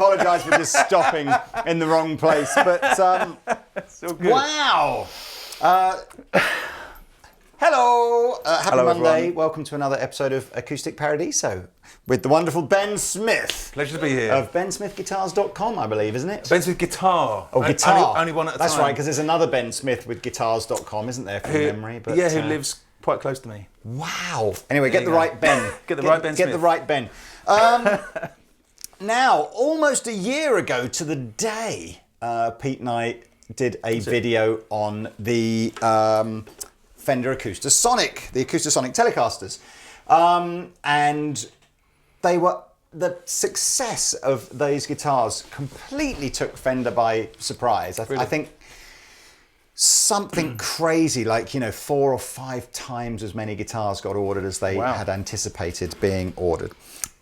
apologise for just stopping in the wrong place. But It's all good. wow. Hello. Happy Hello, Monday. everyone. Welcome to another episode of Acoustic Paradiso with the wonderful Ben Smith. Pleasure to be here. Of bensmithguitars.com, I believe, isn't it? Ben Smith guitar. Oh, guitar. Only one at a That's time. right, because there's another Ben Smith with guitars.com, isn't there, from memory? But, yeah, who lives quite close to me. Wow. Anyway, get you the go. right Ben. Get the right Ben Get Smith. the right Ben. Now, almost a year ago to the day, Pete and I did a video on the Fender Acoustasonic, the Acoustasonic Telecasters. And they were... The success of those guitars completely took Fender by surprise. I think something crazy, like, 4 or 5 times as many guitars got ordered as they had anticipated being ordered.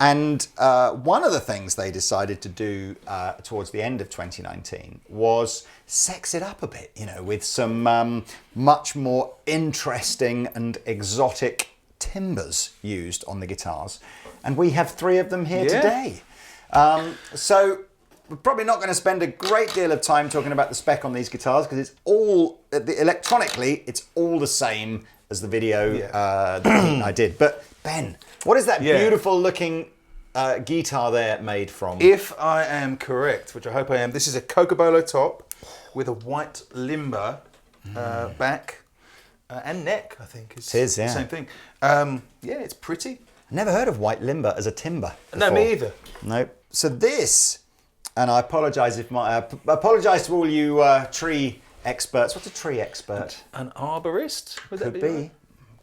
And one of the things they decided to do towards the end of 2019 was sex it up a bit, with some much more interesting and exotic timbers used on the guitars. And we have 3 of them here today. So we're probably not going to spend a great deal of time talking about the spec on these guitars because it's all, electronically, it's all the same as the video that I did. But Ben, what is that beautiful looking guitar there made from? If I am correct, which I hope I am, this is a Cocobolo top with a white limber back and neck, I think. It is, yeah. The same thing. It's pretty. Never heard of white limber as a timber before. No, me either. Nope. So this, and I apologise apologise to all you tree experts. What's a tree expert? An arborist? Would that Could be? be. Right?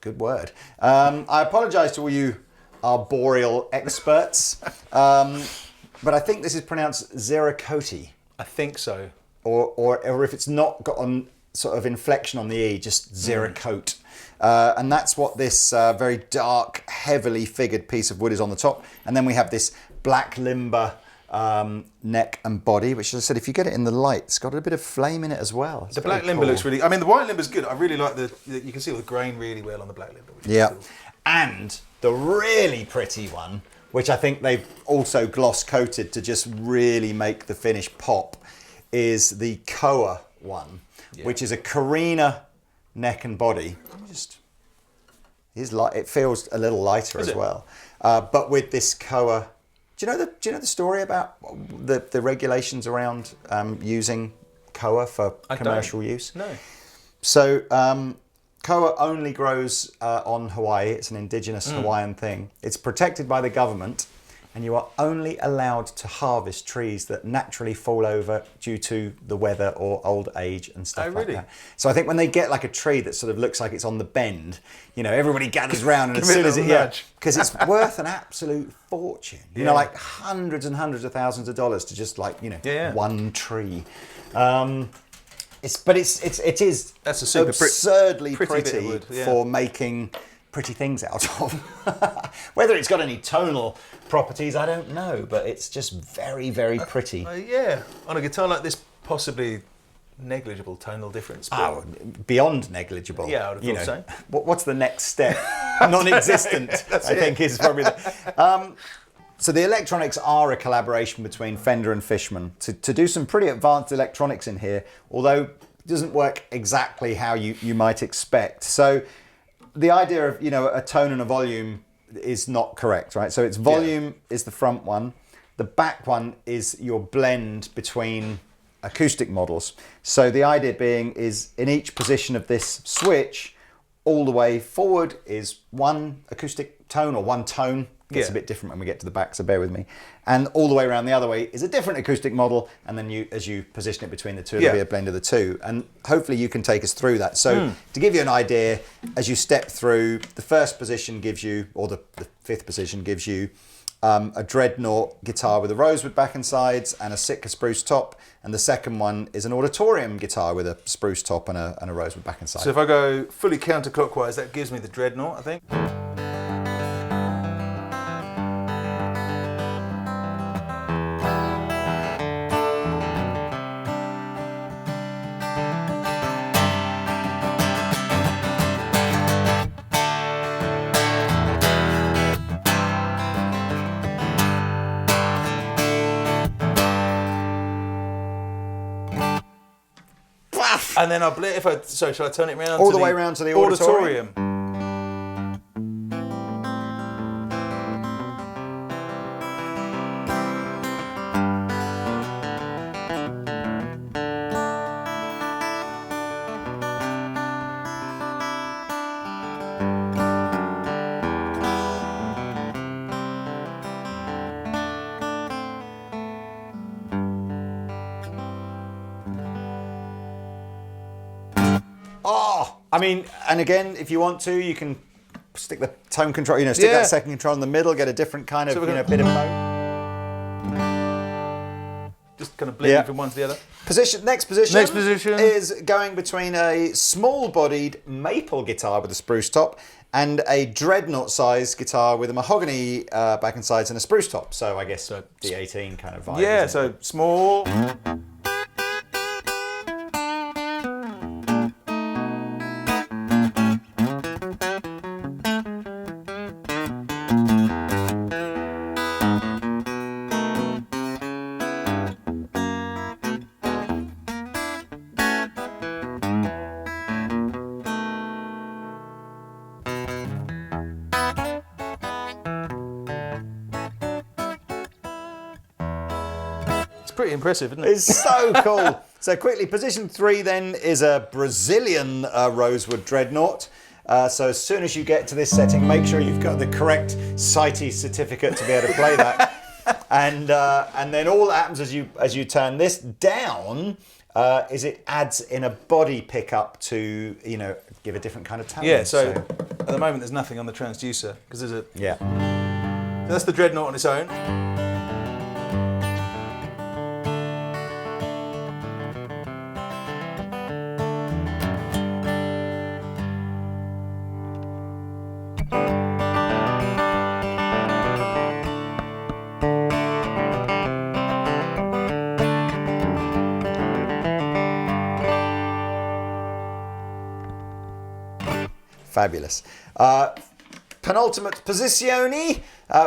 Good word. I apologise to all you arboreal experts, but I think this is pronounced Ziricote. I think so. Or if it's not got on sort of inflection on the E, just Ziricote. And that's what this very dark, heavily figured piece of wood is on the top. And then we have this black limber neck and body, which, as I said, if you get it in the light, it's got a bit of flame in it as well. It's the black limber looks really... I mean, the white limber's good. I really like you can see all the grain really well on the black limber. Which is cool. And the really pretty one, which I think they've also gloss coated to just really make the finish pop, is the Koa one, which is a Carina neck and body. It feels a little lighter as well, but with this Koa. Do you know the story about the regulations around using Koa for commercial use? No. So Koa only grows on Hawaii. It's an indigenous Hawaiian thing. It's protected by the government, and you are only allowed to harvest trees that naturally fall over due to the weather or old age and stuff like that. So I think when they get like a tree that sort of looks like it's on the bend, everybody gathers round, and as soon as because it's worth an absolute fortune. Like hundreds and hundreds of thousands of dollars to just one tree. It is That's a super absurdly pretty bit of pretty wood, for making pretty things out of. Whether it's got any tonal properties, I don't know, but it's just very, very pretty. On a guitar like this, possibly negligible tonal difference. Beyond negligible. Yeah, I would have thought so. What's the next step? Non-existent, I think, is probably the... So the electronics are a collaboration between Fender and Fishman to do some pretty advanced electronics in here, although it doesn't work exactly how you might expect. So the idea of, a tone and a volume is not correct, right? So its volume is the front one. The back one is your blend between acoustic models. So the idea being is in each position of this switch, all the way forward is one acoustic tone or one tone. It's a bit different when we get to the back, so bear with me. And all the way around the other way is a different acoustic model, and then as you position it between the two, it'll be a blend of the two. And hopefully you can take us through that. So to give you an idea, as you step through, the first position gives you, or the fifth position gives you, a dreadnought guitar with a rosewood back and sides and a Sitka spruce top. And the second one is an auditorium guitar with a spruce top and a rosewood back and sides. So if I go fully counterclockwise, that gives me the dreadnought, I think. And then so shall I turn it around? All the way around to the auditorium. Oh, I mean, and again, if you want to, you can stick the tone control, stick that second control in the middle, get a different kind of, bit of tone. Just kind of bleeding from one to the other. Next position is going between a small-bodied maple guitar with a spruce top and a dreadnought-sized guitar with a mahogany back and sides and a spruce top. So I guess D18 kind of vibe. Yeah, so small. Pretty impressive, isn't it? It's so cool. So quickly, position 3 then is a Brazilian rosewood dreadnought. So as soon as you get to this setting, make sure you've got the correct CITES certificate to be able to play that. And then all that happens as you turn this down is it adds in a body pickup to give a different kind of tone. Yeah. So at the moment there's nothing on the transducer because there's a So that's the dreadnought on its own. Fabulous. Penultimate positione,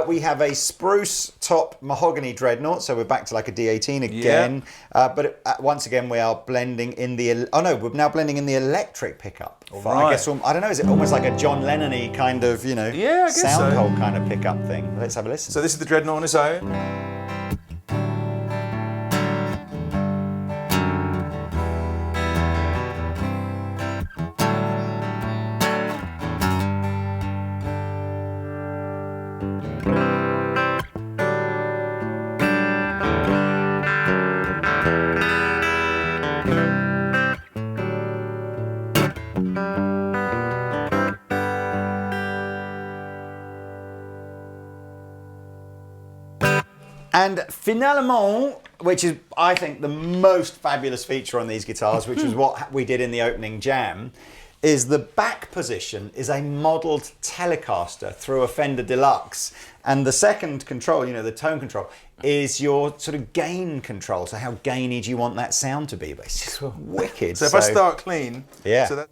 we have a spruce top mahogany dreadnought, so we're back to like a D18 again. But once again, we are blending in we're now blending in the electric pickup. I guess I don't know. Is it almost like a John Lennon-y kind of I guess sound so. hole kind of pickup thing? Let's have a listen. So this is the dreadnought on its own. And finalement, which is, I think, the most fabulous feature on these guitars, which was what we did in the opening jam, is the back position is a modelled Telecaster through a Fender Deluxe. And the second control, the tone control, is your sort of gain control. So how gainy do you want that sound to be? But it's just wicked. So if I start clean... Yeah. So that...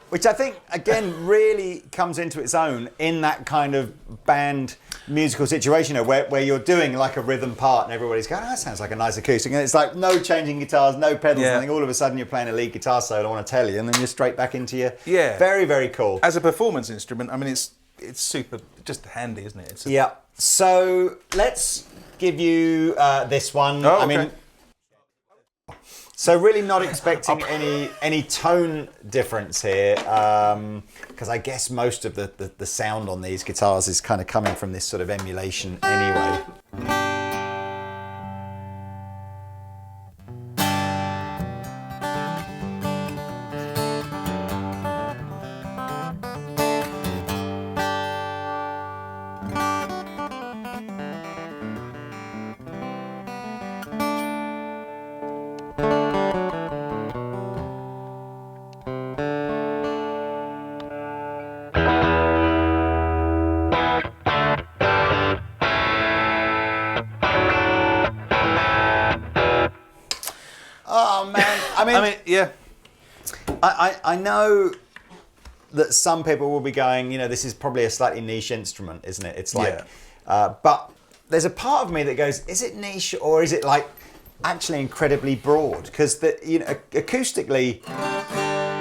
Which I think, again, really comes into its own in that kind of band musical situation where you're doing like a rhythm part and everybody's going, that sounds like a nice acoustic. And it's like no changing guitars, no pedals, nothing. All of a sudden you're playing a lead guitar solo, I want to tell you, and then you're straight back into your... Yeah. Very, very cool. As a performance instrument, I mean, it's super, just handy, isn't it? Yeah. So let's give you this one. Oh, okay. I mean... So really not expecting any tone difference here, because I guess most of the sound on these guitars is kind of coming from this sort of emulation anyway. I mean, yeah. I know that some people will be going, you know, this is probably a slightly niche instrument, isn't it? It's like, but there's a part of me that goes, is it niche or is it like actually incredibly broad? Because you know, acoustically,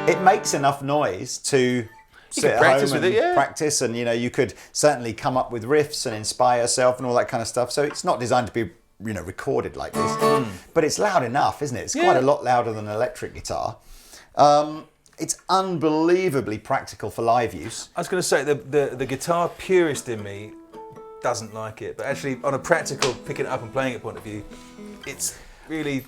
it makes enough noise to sit at practice home with and it, yeah. practice, and you know, you could certainly come up with riffs and inspire yourself and all that kind of stuff. So it's not designed to be, you know, recorded like this, but it's loud enough, isn't it? It's quite a lot louder than an electric guitar. It's unbelievably practical for live use. I was going to say the guitar purist in me doesn't like it, but actually on a practical picking it up and playing it point of view, it's really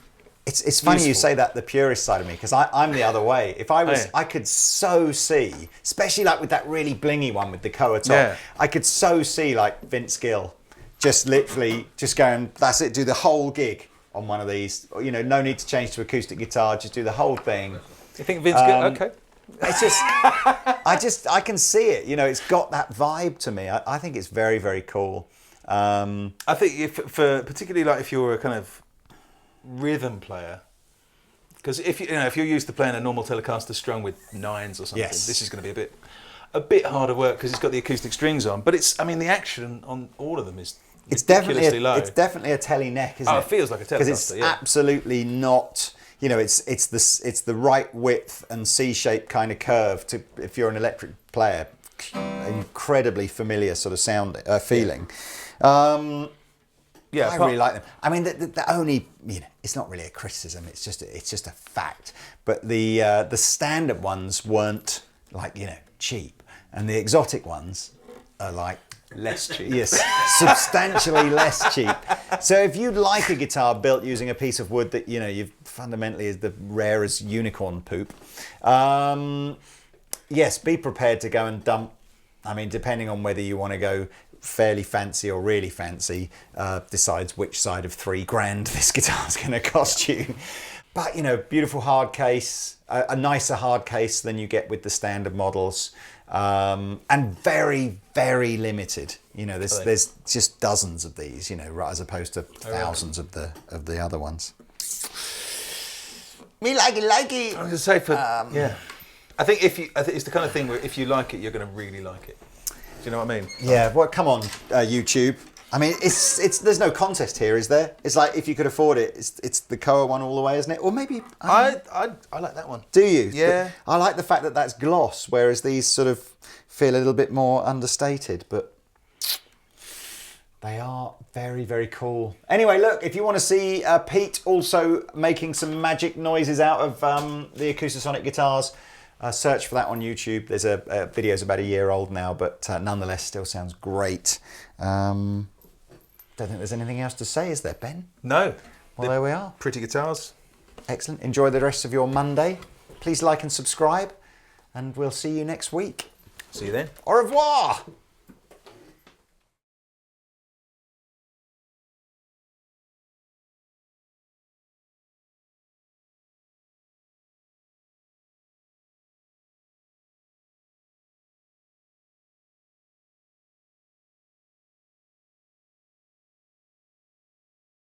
It's funny you say that, the purist side of me, because I'm the other way. If I was, I could so see, especially like with that really blingy one with the Koa top, I could so see like Vince Gill just literally just going, that's it, do the whole gig on one of these. You know, no need to change to acoustic guitar, just do the whole thing. You think Vince Gill? Okay. It's just, I can see it. You know, it's got that vibe to me. I think it's very, very cool. I think particularly like if you're a kind of rhythm player, because if you're used to playing a normal Telecaster strung with 9s or something, this is going to be a bit harder work because it's got the acoustic strings on. But it's, I mean, the action on all of them is ridiculously low. It's definitely a tele neck, isn't it? Oh, it feels like a Telecaster. Because it's absolutely not. You know, it's the right width and C-shaped kind of curve to, if you're an electric player, incredibly familiar sort of sound feeling. I really like them. I mean, the only, you know, it's not really a criticism. It's just a fact. But the standard ones weren't like, you know, cheap, and the exotic ones are like less cheap. Yes, substantially less cheap. So if you'd like a guitar built using a piece of wood that, you know, you've fundamentally is the rare as unicorn poop, yes, be prepared to go and dump. I mean, depending on whether you want to go fairly fancy or really fancy, decides which side of $3,000 this guitar's going to cost you. But, you know, beautiful hard case, a nicer hard case than you get with the standard models, and very, very limited. You know, there's just dozens of these, you know, as opposed to thousands of the other ones. Me like it. I was going to say I think it's the kind of thing where if you like it, you're going to really like it. Do you know what I mean? Yeah. Well, come on, YouTube. I mean, it's there's no contest here, is there? It's like, if you could afford it, it's the Koa one all the way, isn't it? Or maybe I like that one. Do you? Yeah. But I like the fact that that's gloss, whereas these sort of feel a little bit more understated, but they are very, very cool. Anyway, look, if you want to see Pete also making some magic noises out of the Acoustasonic guitars, search for that on YouTube. There's a video's about a year old now, but nonetheless still sounds great. Don't think there's anything else to say, is there, Ben? No. Well, there we are. Pretty guitars. Excellent. Enjoy the rest of your Monday. Please like and subscribe, and we'll see you next week. See you then. Au revoir.